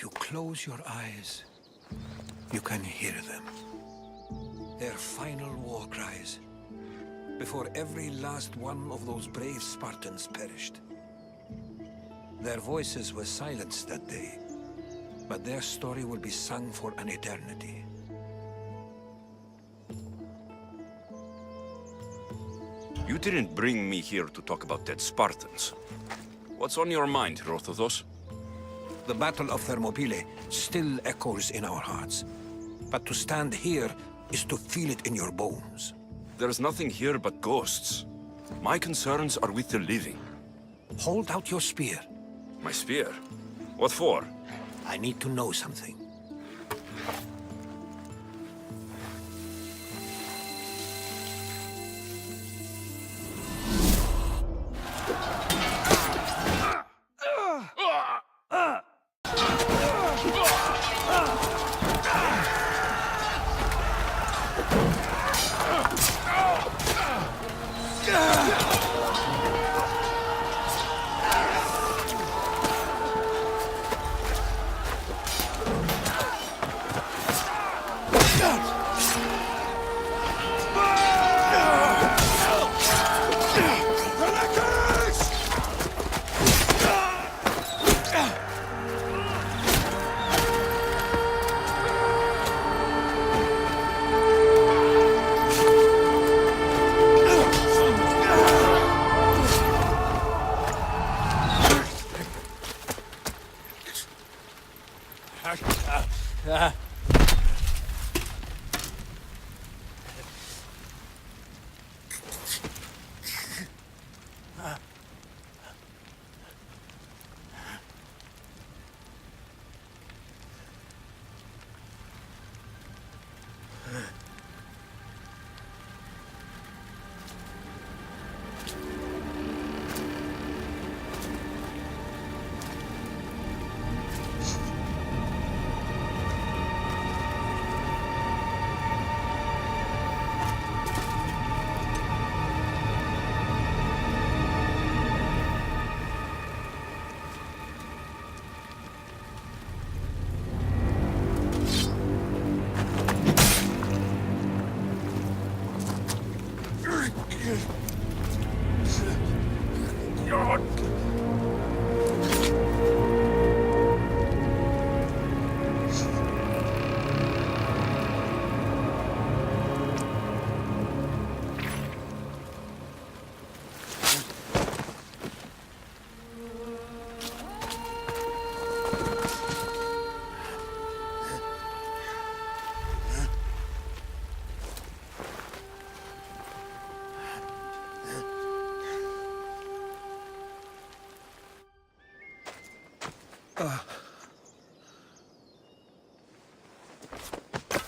you close your eyes, you can hear them. Their final war cries, before every last one of those brave Spartans perished. Their voices were silenced that day, but their story will be sung for an eternity. You didn't bring me here to talk about dead Spartans. What's on your mind, Rothothos? The Battle of Thermopylae still echoes in our hearts. But to stand here is to feel it in your bones. There's nothing here but ghosts. My concerns are with the living. Hold out your spear. My spear? What for? I need to know something.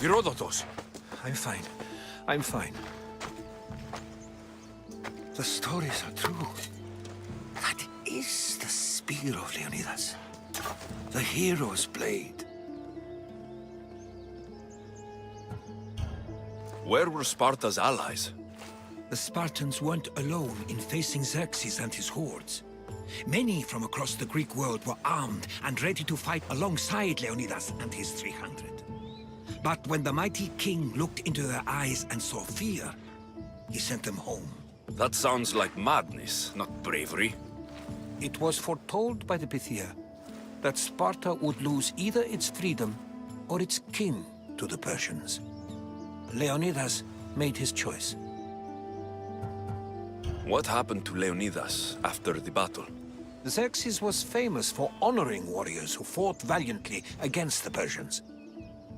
Herodotus! I'm fine. I'm fine. The stories are true. That is the spear of Leonidas. The hero's blade. Where were Sparta's allies? The Spartans weren't alone in facing Xerxes and his hordes. Many from across the Greek world were armed and ready to fight alongside Leonidas and his 300. But when the mighty king looked into their eyes and saw fear, he sent them home. That sounds like madness, not bravery. It was foretold by the Pythia that Sparta would lose either its freedom or its king to the Persians. Leonidas made his choice. What happened to Leonidas after the battle? Xerxes was famous for honoring warriors who fought valiantly against the Persians.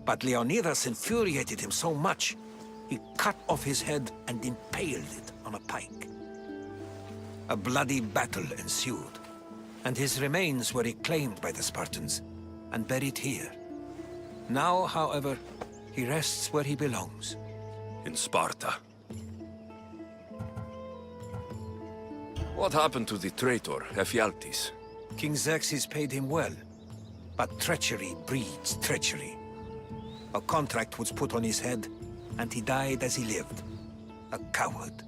But Leonidas infuriated him so much, he cut off his head and impaled it on a pike. A bloody battle ensued, and his remains were reclaimed by the Spartans and buried here. Now, however, he rests where he belongs. In Sparta. What happened to the traitor, Ephialtes? King Xerxes paid him well, but treachery breeds treachery. A contract was put on his head, and he died as he lived. A coward.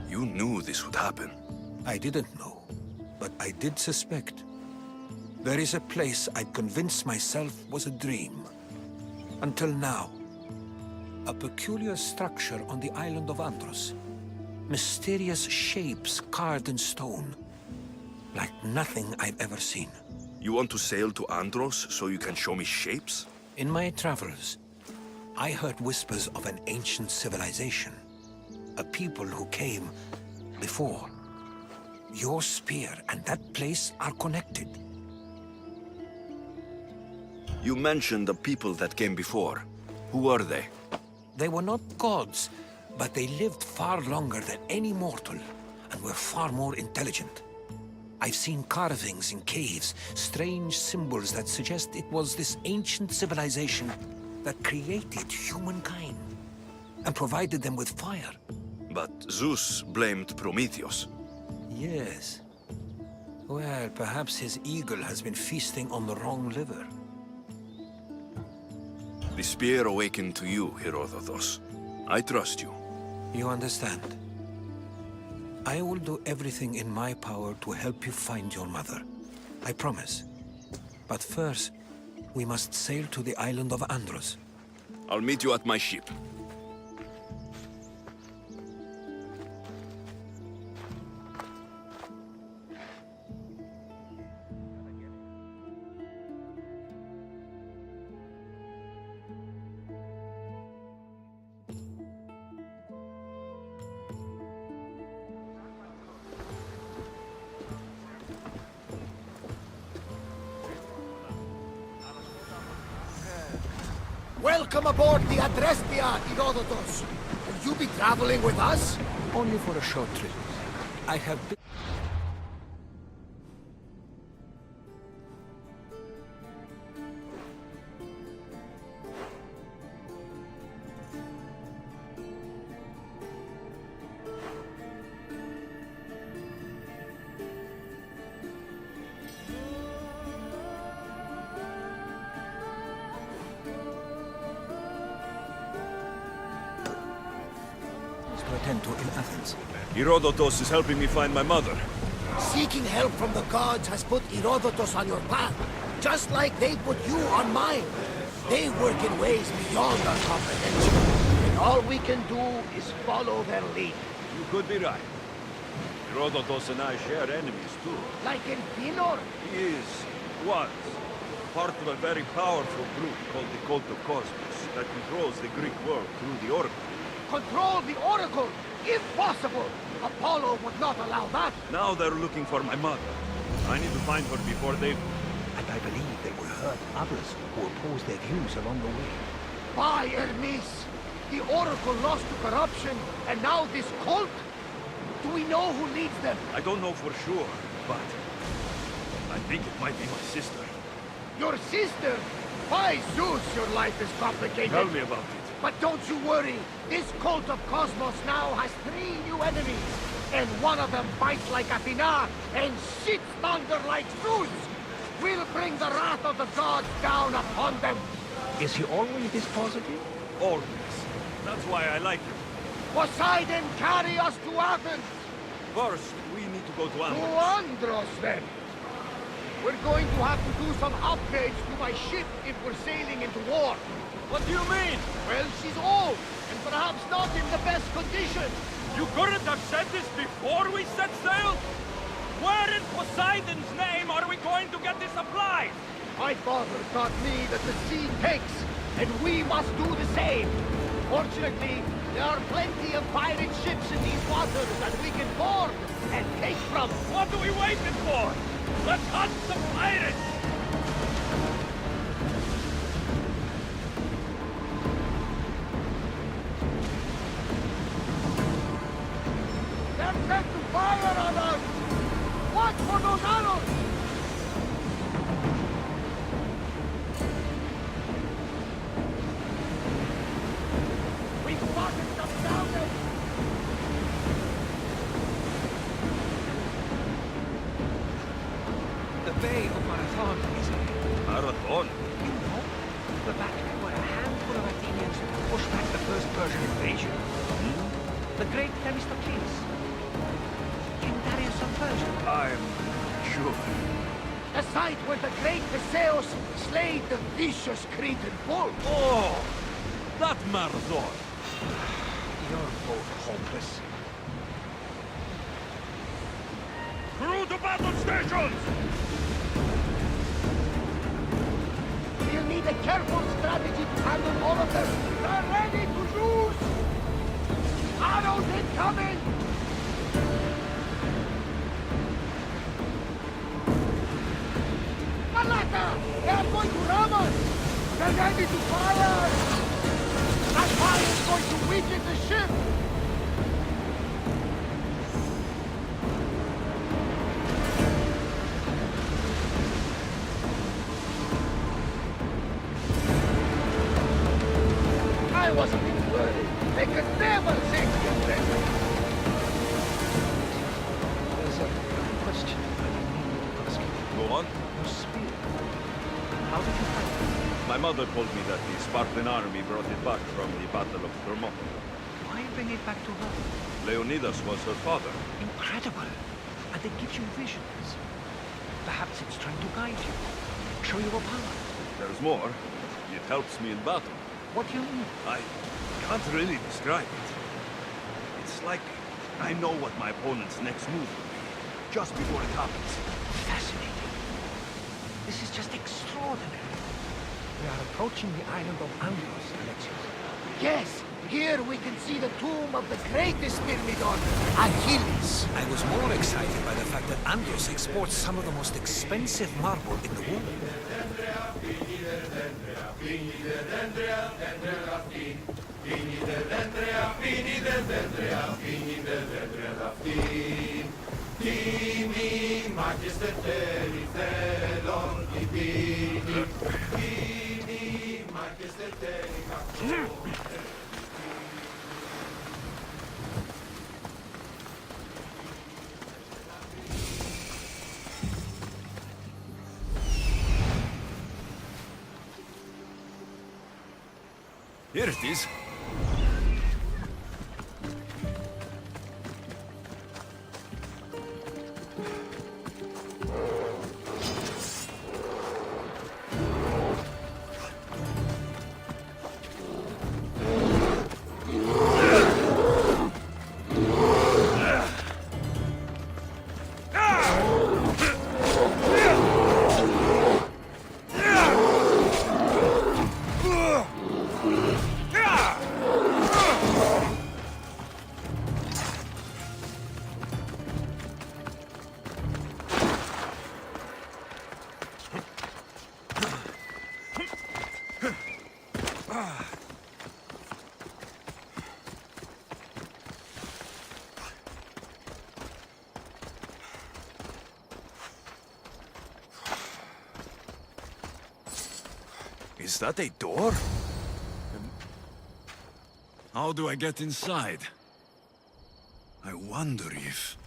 You knew this would happen. I didn't know, but I did suspect. There is a place I'd convinced myself was a dream. Until now. A peculiar structure on the island of Andros. Mysterious shapes carved in stone. Like nothing I've ever seen. You want to sail to Andros so you can show me shapes? In my travels, I heard whispers of an ancient civilization. A people who came before. Your spear and that place are connected. You mentioned the people that came before. Who are they? They were not gods, but they lived far longer than any mortal, and were far more intelligent. I've seen carvings in caves, strange symbols that suggest it was this ancient civilization that created humankind, and provided them with fire. But Zeus blamed Prometheus. Yes. Well, perhaps his eagle has been feasting on the wrong liver. The spear awakened to you, Herodotus. I trust you. You understand? I will do everything in my power to help you find your mother. I promise. But first, we must sail to the island of Andros. I'll meet you at my ship. Welcome aboard the Adrestia, Herodotus. Will you be traveling with us? Only for a short trip. I have been... to attend to in Athens. Herodotus is helping me find my mother. Seeking help from the gods has put Herodotus on your path, just like they put you on mine. They work in ways beyond our comprehension, and all we can do is follow their lead. You could be right. Herodotus and I share enemies too. Like in Pinor? He is, once, part of a very powerful group called the Cult of Cosmos that controls the Greek world through the Oracle. Control the Oracle, if possible. Apollo would not allow that. Now they're looking for my mother. I need to find her before they... And I believe they will hurt others who oppose their views along the way. By Hermes! The Oracle lost to corruption, and now this cult? Do we know who leads them? I don't know for sure, but... I think it might be my sister. Your sister? By Zeus, your life is complicated. Tell me about it. But don't you worry. This cult of Cosmos now has 3 new enemies. And one of them bites like Athena and shits thunder like Zeus. We'll bring the wrath of the gods down upon them. Is he always this positive? Always. That's why I like him. Poseidon, carry us to Athens. First, we need to go to To Andros. Andros, then. We're going to have to do some upgrades to my ship if we're sailing into war. What do you mean? Well, she's old, and perhaps not in the best condition. You couldn't have said this before we set sail? Where in Poseidon's name are we going to get the supplies? My father taught me that the sea takes, and we must do the same. Fortunately, there are plenty of pirate ships in these waters that we can board and take from. What are we waiting for? Let's hunt some pirates! They're set to fire on us! Watch for those arrows! We spotted some downers! The Bay of Marathon is Marathon? you know, the battle where a handful of Athenians pushed back the first Persian invasion. The great Themistocles. Can Darius of Persia? I'm sure. The site where the great Theseus slayed the vicious Cretan bull. Oh, that Marzor. You're both hopeless. Through to battle stations! We'll need a careful strategy to handle all of them. They're ready to lose! Arrows incoming! Malata! They are going to ram us! They're ready to fire! That fire is going to weaken the ship! I wasn't even worried. They could never sink the vessel. There's a question I need to ask you. Go on. Your spear. How did you find it? My mother told me that the Spartan army brought it back from the Battle of Thermopylae. Why bring it back to her? Leonidas was her father. Incredible. And it gives you visions. Perhaps it's trying to guide you. Show you a power. There's more. It helps me in battle. What do you mean? I can't really describe it. It's like I know what my opponent's next move will be, just before it happens. Fascinating. This is just extraordinary. We are approaching the island of Andros, Alexios. Yes, here we can see the tomb of the greatest Myrmidon, Achilles. I was more excited by the fact that Andros exports some of the most expensive marble in the world. Here it is. Is that a door? How do I get inside? I wonder if...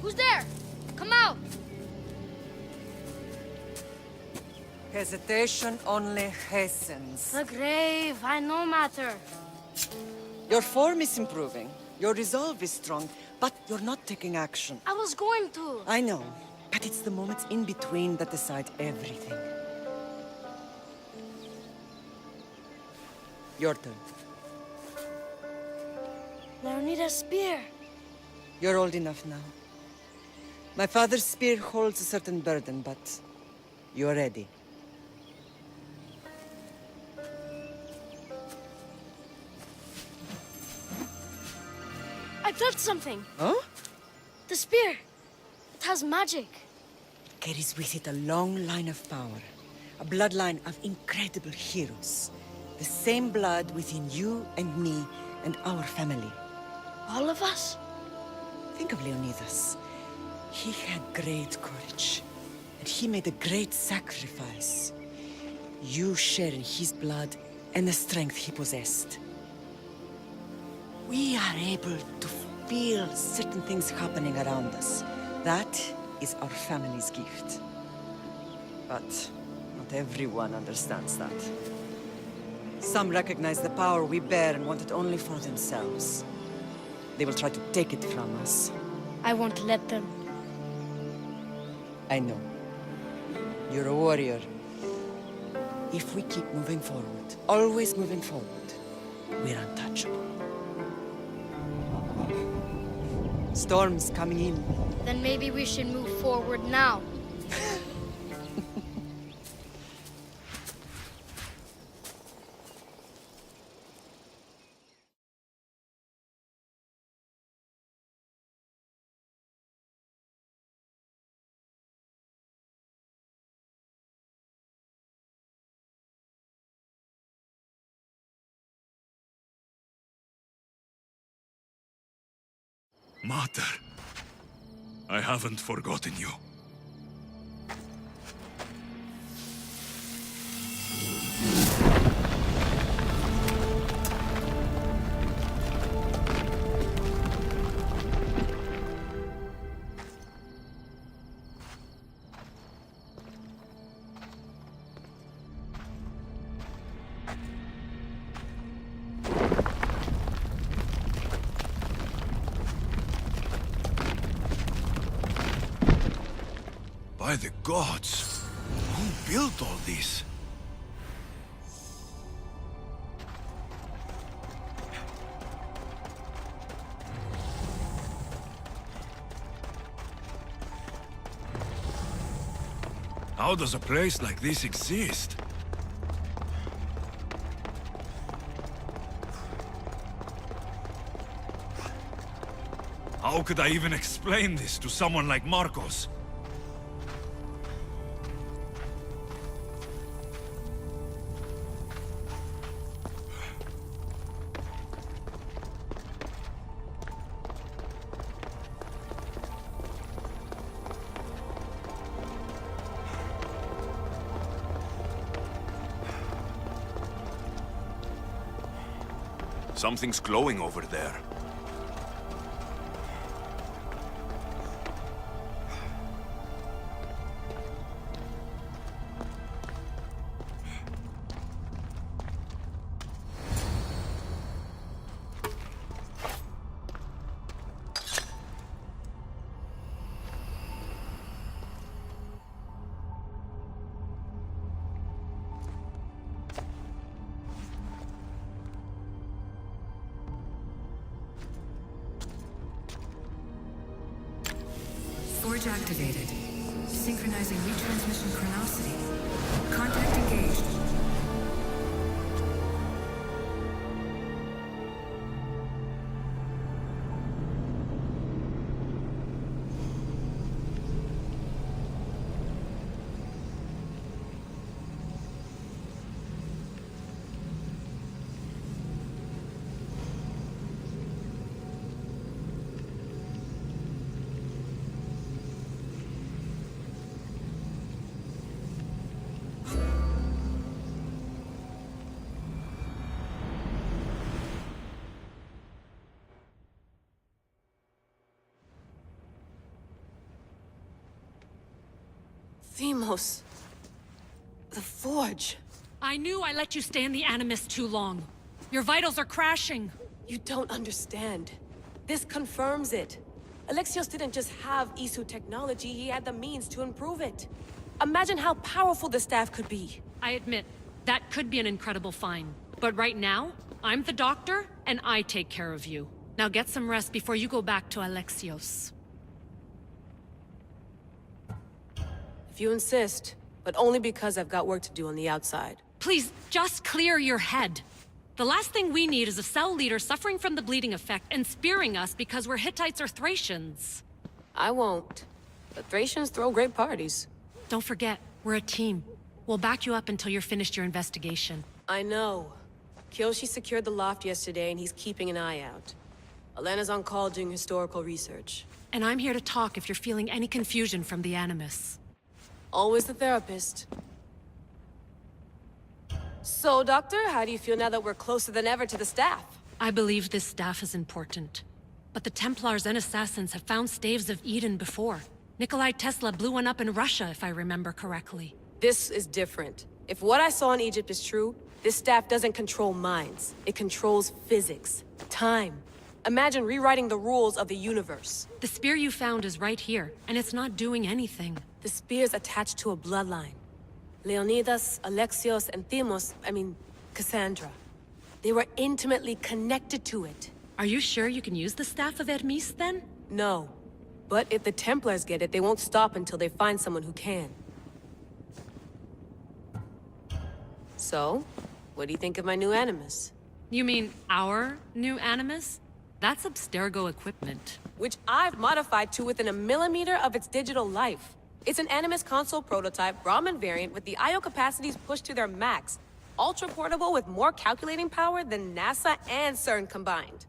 Who's there? Come out! Hesitation only hastens. The grave, I no matter. Your form is improving. Your resolve is strong, but you're not taking action. I was going to. I know, but it's the moments in between that decide everything. Your turn. Leonidas' spear. You're old enough now. My father's spear holds a certain burden, but you're ready. I felt something. Huh? The spear. It has magic. Carries with it a long line of power. A bloodline of incredible heroes. The same blood within you and me and our family. All of us? Think of Leonidas. He had great courage. and he made a great sacrifice. You share in his blood and the strength he possessed. We are able to feel certain things happening around us. That is our family's gift. But not everyone understands that. Some recognize the power we bear and want it only for themselves. They will try to take it from us. I won't let them. I know. You're a warrior. If we keep moving forward, always moving forward, we're untouchable. Storm's coming in. Then maybe we should move forward now. Mater, I haven't forgotten you. By the gods! Who built all this? How does a place like this exist? How could I even explain this to someone like Marcos? Something's glowing over there. Forge activated. Synchronizing retransmission chronicity. Contact engaged. Themos. The Forge. I knew I let you stay in the Animus too long. Your vitals are crashing. You don't understand. This confirms it. Alexios didn't just have Isu technology, he had the means to improve it. Imagine how powerful the staff could be. I admit, that could be an incredible find. But right now, I'm the doctor, and I take care of you. Now get some rest before you go back to Alexios. If you insist, but only because I've got work to do on the outside. Please, just clear your head. The last thing we need is a cell leader suffering from the bleeding effect and spearing us because we're Hittites or Thracians. I won't. The Thracians throw great parties. Don't forget, we're a team. We'll back you up until you're finished your investigation. I know. Kyoshi secured the loft yesterday and he's keeping an eye out. Elena's on call doing historical research. And I'm here to talk if you're feeling any confusion from the Animus. Always the therapist. So, Doctor, how do you feel now that we're closer than ever to the staff? I believe this staff is important. But the Templars and Assassins have found staves of Eden before. Nikolai Tesla blew one up in Russia, if I remember correctly. This is different. If what I saw in Egypt is true, this staff doesn't control minds. It controls physics, time. Imagine rewriting the rules of the universe. The spear you found is right here, and it's not doing anything. The spear's attached to a bloodline. Leonidas, Alexios, and Cassandra. They were intimately connected to it. Are you sure you can use the Staff of Hermes, then? No. But if the Templars get it, they won't stop until they find someone who can. So, what do you think of my new Animus? You mean our new Animus? That's Abstergo equipment. Which I've modified to within a millimeter of its digital life. It's an Animus console prototype, Brahmin variant, with the I/O capacities pushed to their max. Ultra-portable with more calculating power than NASA and CERN combined.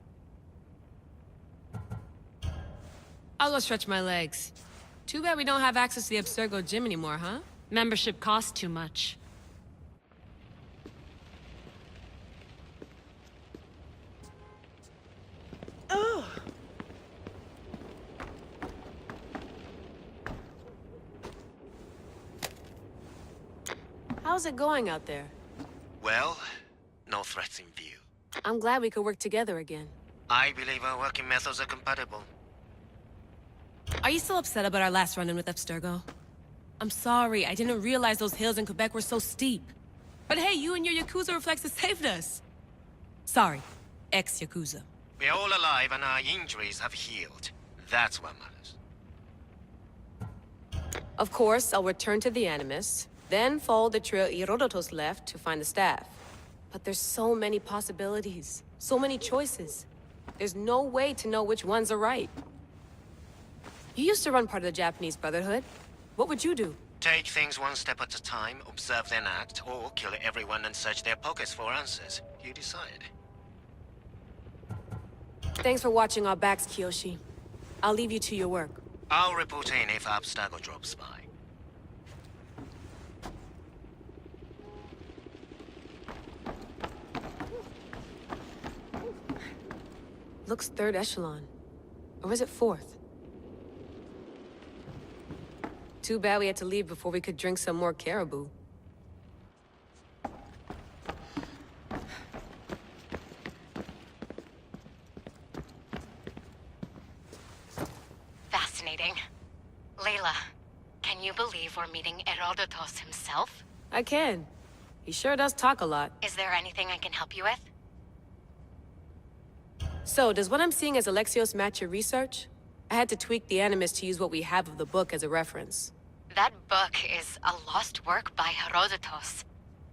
I'll go stretch my legs. Too bad we don't have access to the Abstergo gym anymore, huh? Membership costs too much. Oh. How's it going out there? Well, no threats in view. I'm glad we could work together again. I believe our working methods are compatible. Are you still upset about our last run-in with Abstergo? I'm sorry, I didn't realize those hills in Quebec were so steep. But hey, you and your Yakuza reflexes saved us. Sorry, ex-Yakuza. We're all alive and our injuries have healed. That's what matters. Of course, I'll return to the Animus, then follow the trail Herodotus left to find the staff. But there's so many possibilities, so many choices. There's no way to know which ones are right. You used to run part of the Japanese Brotherhood. What would you do? Take things one step at a time, observe then act, or kill everyone and search their pockets for answers. You decide. Thanks for watching our backs, Kiyoshi. I'll leave you to your work. I'll report in if Abstergo drops by. Looks third echelon. Or is it fourth? Too bad we had to leave before we could drink some more caribou. Fascinating. Layla, can you believe we're meeting Herodotus himself? I can. He sure does talk a lot. Is there anything I can help you with? So, does what I'm seeing as Alexios match your research? I had to tweak the Animus to use what we have of the book as a reference. That book is a lost work by Herodotus.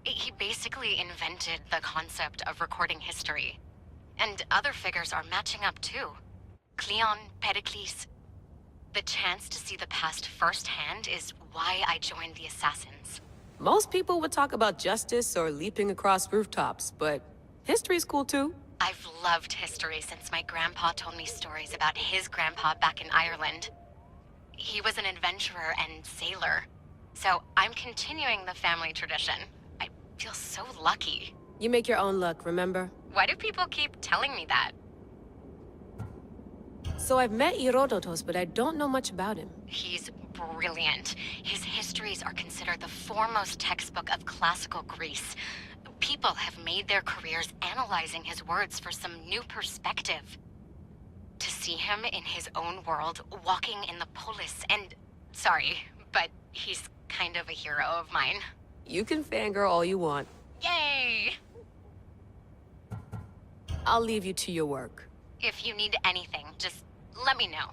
He basically invented the concept of recording history. And other figures are matching up too. Cleon, Pericles. The chance to see the past firsthand is why I joined the Assassins. Most people would talk about justice or leaping across rooftops, but history's cool too. I've loved history since my grandpa told me stories about his grandpa back in Ireland. He was an adventurer and sailor, so I'm continuing the family tradition. I feel so lucky. You make your own luck, remember? Why do people keep telling me that? So I've met Herodotus, but I don't know much about him. He's brilliant. His histories are considered the foremost textbook of classical Greece. People have made their careers analyzing his words for some new perspective. To see him in his own world, walking in the polis, and... Sorry, but he's kind of a hero of mine. You can fangirl all you want. Yay! I'll leave you to your work. If you need anything, just let me know.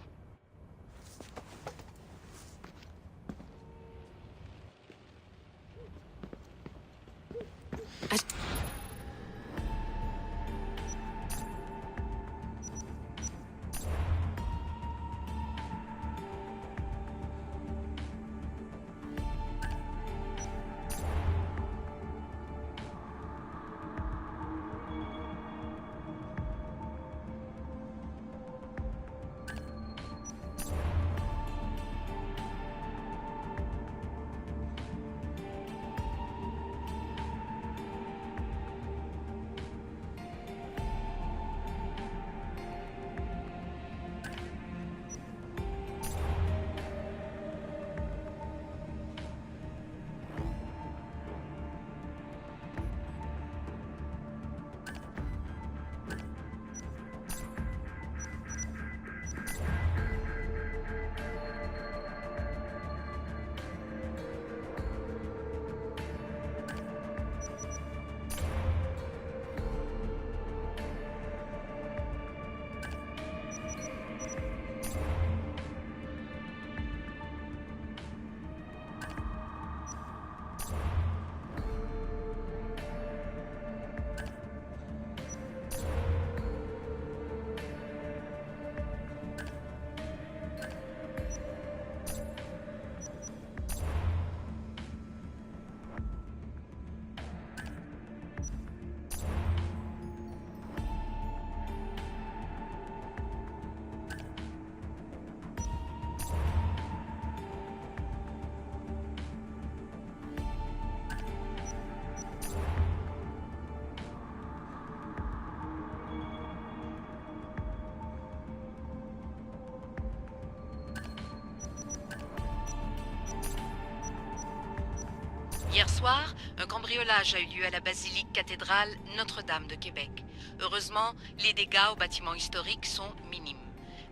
Hier soir, un cambriolage a eu lieu à la basilique cathédrale Notre-Dame de Québec. Heureusement, les dégâts au bâtiment historique sont minimes.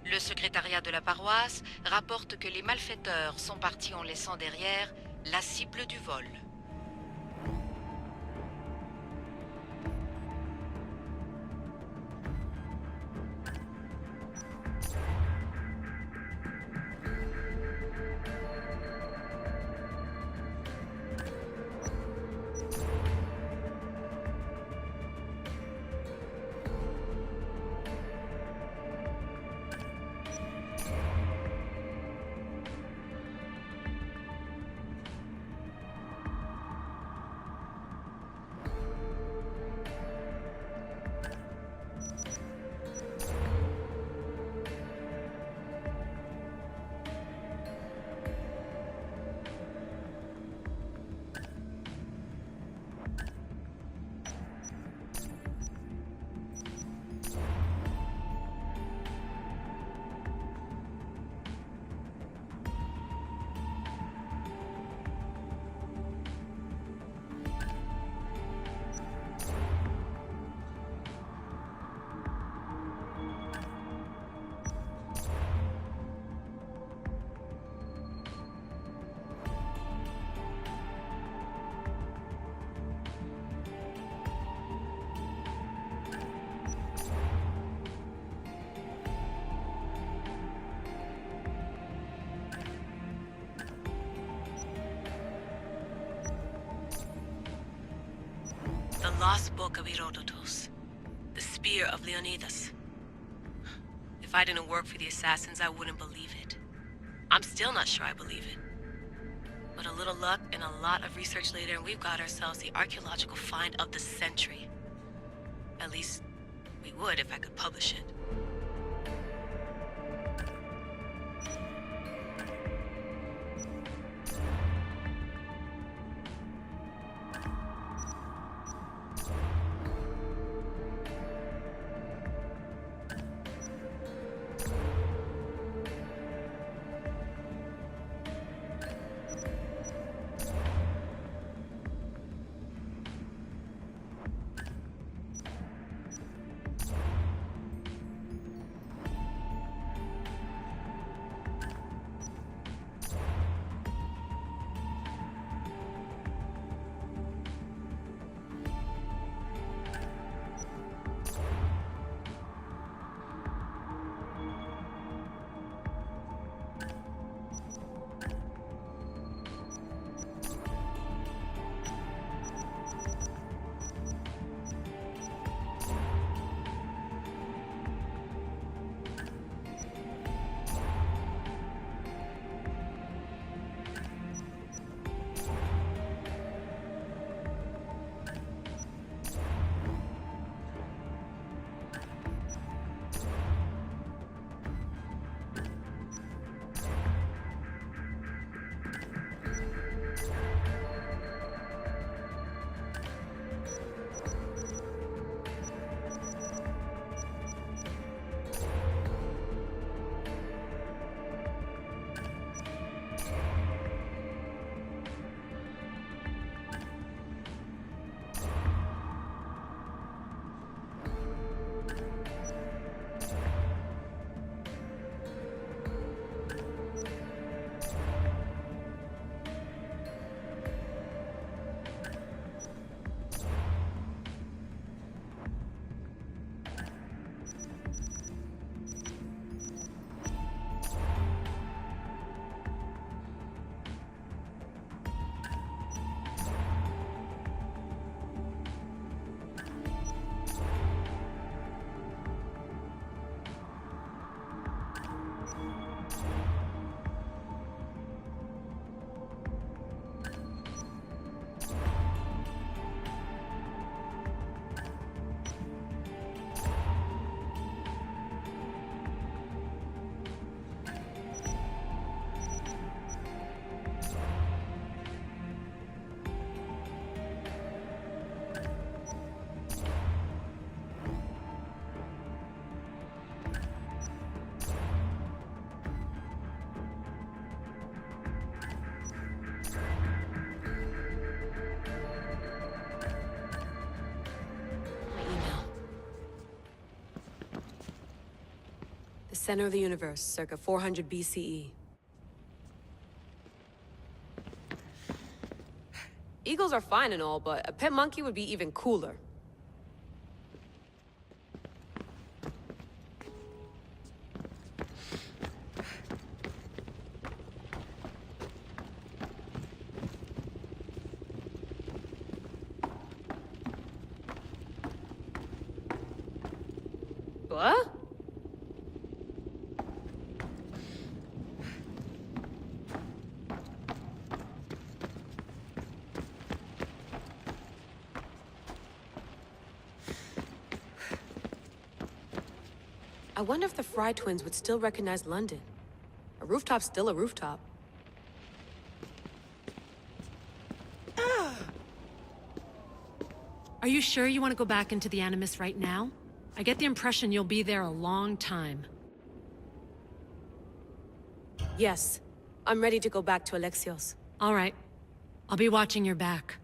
Le secrétariat de la paroisse rapporte que les malfaiteurs sont partis en laissant derrière la cible du vol. The Lost Book of Herodotus. The Spear of Leonidas. If I didn't work for the assassins, I wouldn't believe it. I'm still not sure I believe it. But a little luck and a lot of research later, and we've got ourselves the archaeological find of the century. At least, we would if I could publish it. Center of the universe, circa 400 BCE. Eagles are fine and all, but a pet monkey would be even cooler. What? I wonder if the Fry twins would still recognize London. A rooftop's still a rooftop. Are you sure you want to go back into the Animus right now? I get the impression you'll be there a long time. Yes. I'm ready to go back to Alexios. All right. I'll be watching your back.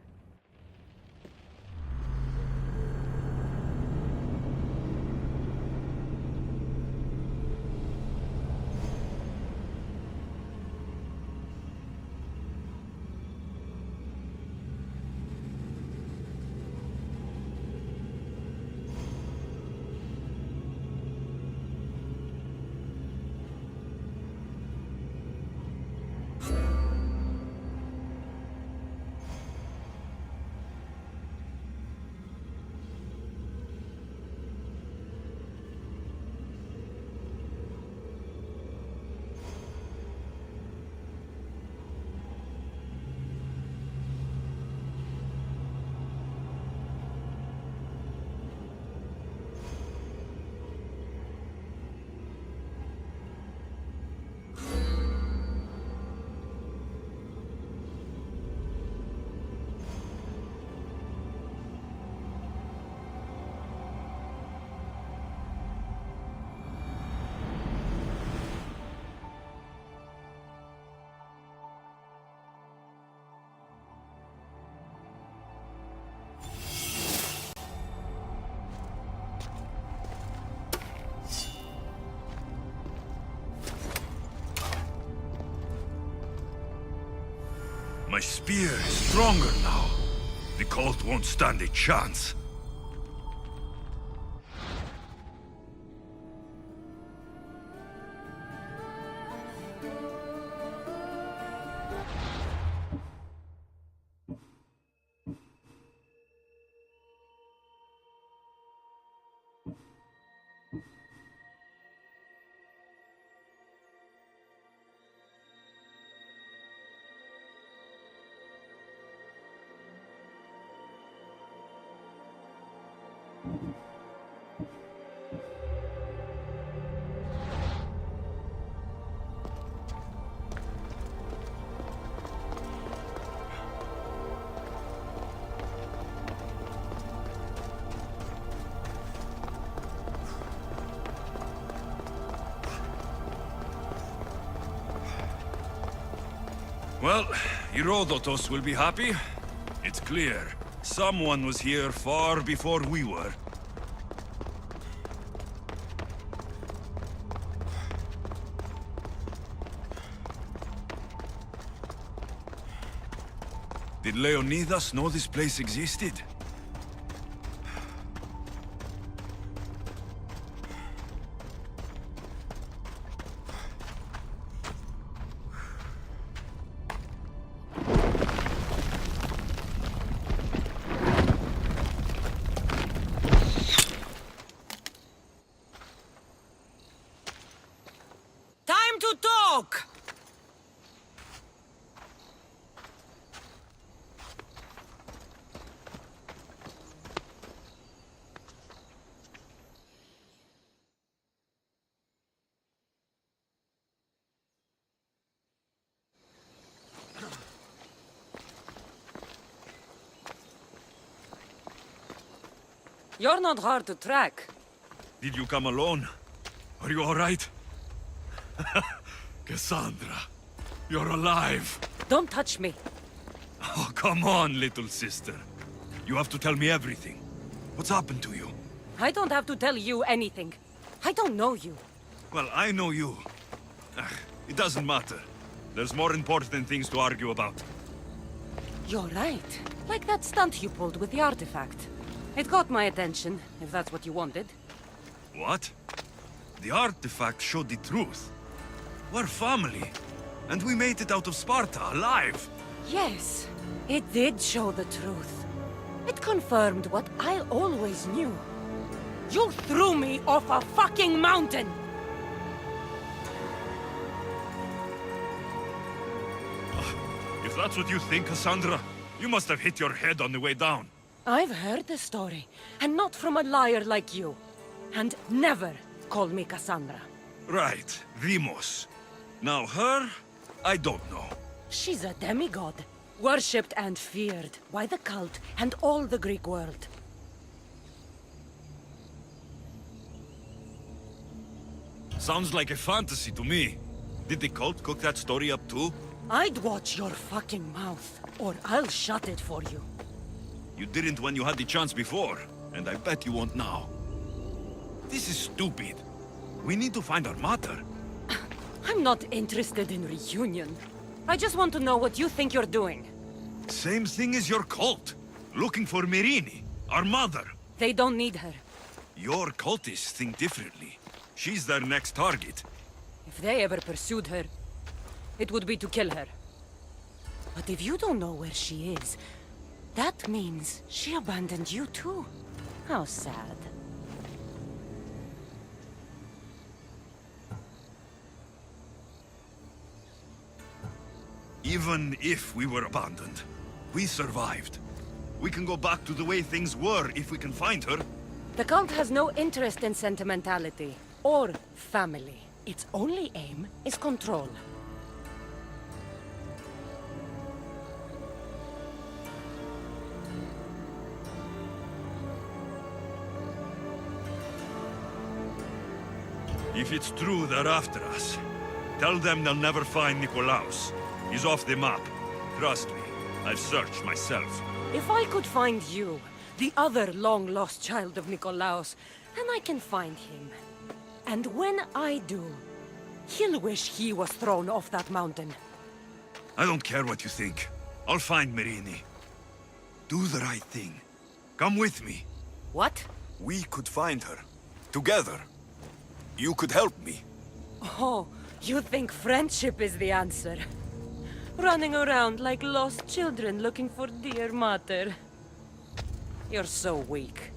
My spear is stronger now. The cult won't stand a chance. Well, Herodotus will be happy. It's clear. Someone was here far before we were. Did Leonidas know this place existed? Time to talk! You're not hard to track. Did you come alone? Are you all right? Cassandra, you're alive. Don't touch me. Oh, come on, little sister. You have to tell me everything. What's happened to you? I don't have to tell you anything. I don't know you. Well, I know you. It doesn't matter. There's more important things to argue about. You're right. Like that stunt you pulled with the artifact. It caught my attention, if that's what you wanted. What? The artifact showed the truth. We're family. And we made it out of Sparta, alive. Yes, it did show the truth. It confirmed what I always knew. You threw me off a fucking mountain! If that's what you think, Cassandra, you must have hit your head on the way down. I've heard the story, and not from a liar like you. And never call me Cassandra. Right, Demos. Now her, I don't know. She's a demigod, worshipped and feared by the cult and all the Greek world. Sounds like a fantasy to me. Did the cult cook that story up too? I'd watch your fucking mouth, or I'll shut it for you. You didn't when you had the chance before, and I bet you won't now. This is stupid. We need to find our mother. I'm not interested in reunion. I just want to know what you think you're doing. Same thing as your cult. Looking for Myrrine, our mother. They don't need her. Your cultists think differently. She's their next target. If they ever pursued her, it would be to kill her. But if you don't know where she is, that means she abandoned you too. How sad. Even if we were abandoned, we survived. We can go back to the way things were if we can find her. The cult has no interest in sentimentality or family. Its only aim is control. If it's true they're after us, tell them they'll never find Nikolaos. He's off the map. Trust me, I've searched myself. If I could find you, the other long-lost child of Nikolaos, then I can find him. And when I do, he'll wish he was thrown off that mountain. I don't care what you think. I'll find Myrrine. Do the right thing. Come with me. What? We could find her. Together. You could help me. Oh, you think friendship is the answer? Running around like lost children looking for dear mother. You're so weak.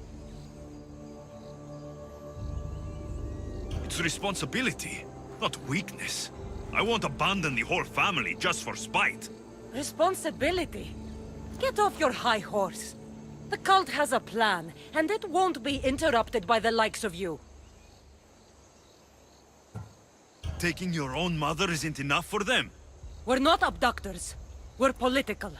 It's responsibility, not weakness. I won't abandon the whole family just for spite. Responsibility? Get off your high horse. The cult has a plan, and it won't be interrupted by the likes of you. Taking your own mother isn't enough for them. We're not abductors. We're political.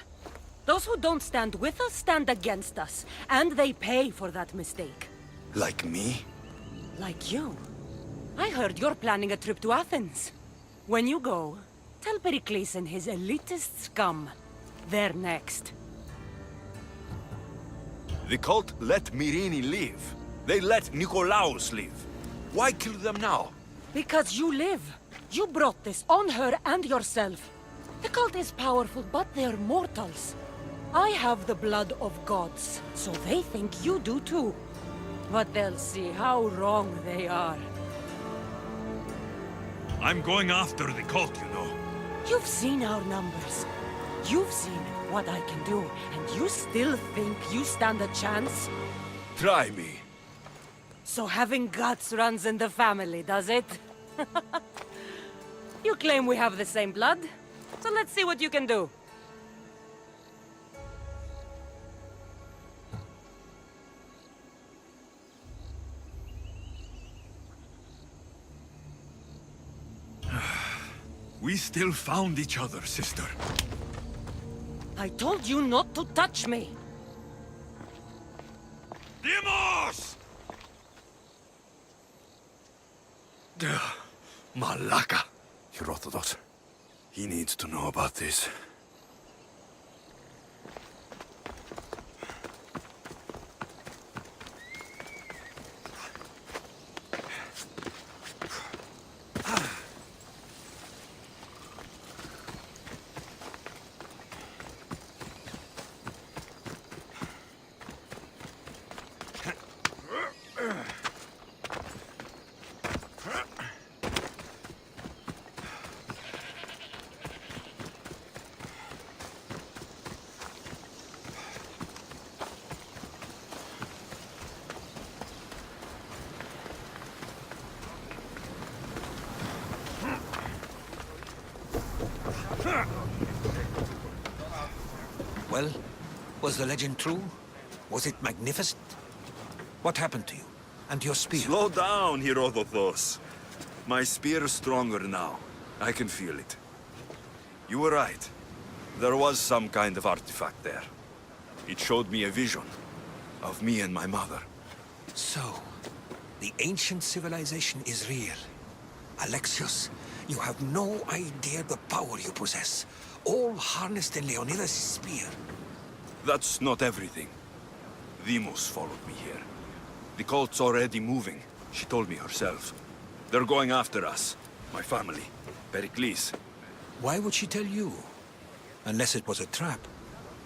Those who don't stand with us stand against us, and they pay for that mistake. Like me? Like you. I heard you're planning a trip to Athens. When you go, tell Pericles and his elitist scum they're next. The cult let Myrrine live. They let Nikolaos live. Why kill them now? Because you live. You brought this on her and yourself. The cult is powerful, but they're mortals. I have the blood of gods, so they think you do too. But they'll see how wrong they are. I'm going after the cult, you know. You've seen our numbers. You've seen what I can do, and you still think you stand a chance? Try me. So having guts runs in the family, does it? You claim we have the same blood, so let's see what you can do. We still found each other, sister. I told you not to touch me! Demos! Malaka. Herodotus. He needs to know about this. Well, was the legend true? Was it magnificent? What happened to you? And your spear? Slow down, Herodotus. My spear is stronger now. I can feel it. You were right. There was some kind of artifact there. It showed me a vision of me and my mother. So, the ancient civilization is real. Alexios, you have no idea the power you possess. All harnessed in Leonidas' spear. That's not everything. Deimos followed me here. The cult's already moving. She told me herself. They're going after us. My family. Pericles. Why would she tell you? Unless it was a trap.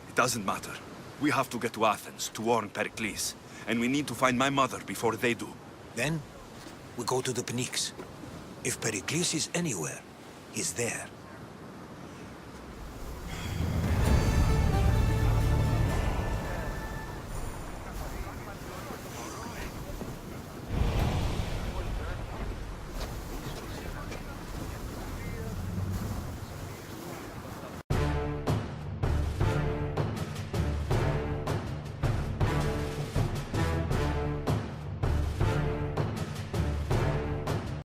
It doesn't matter. We have to get to Athens to warn Pericles. And we need to find my mother before they do. Then, we go to the Pnyx. If Pericles is anywhere, he's there.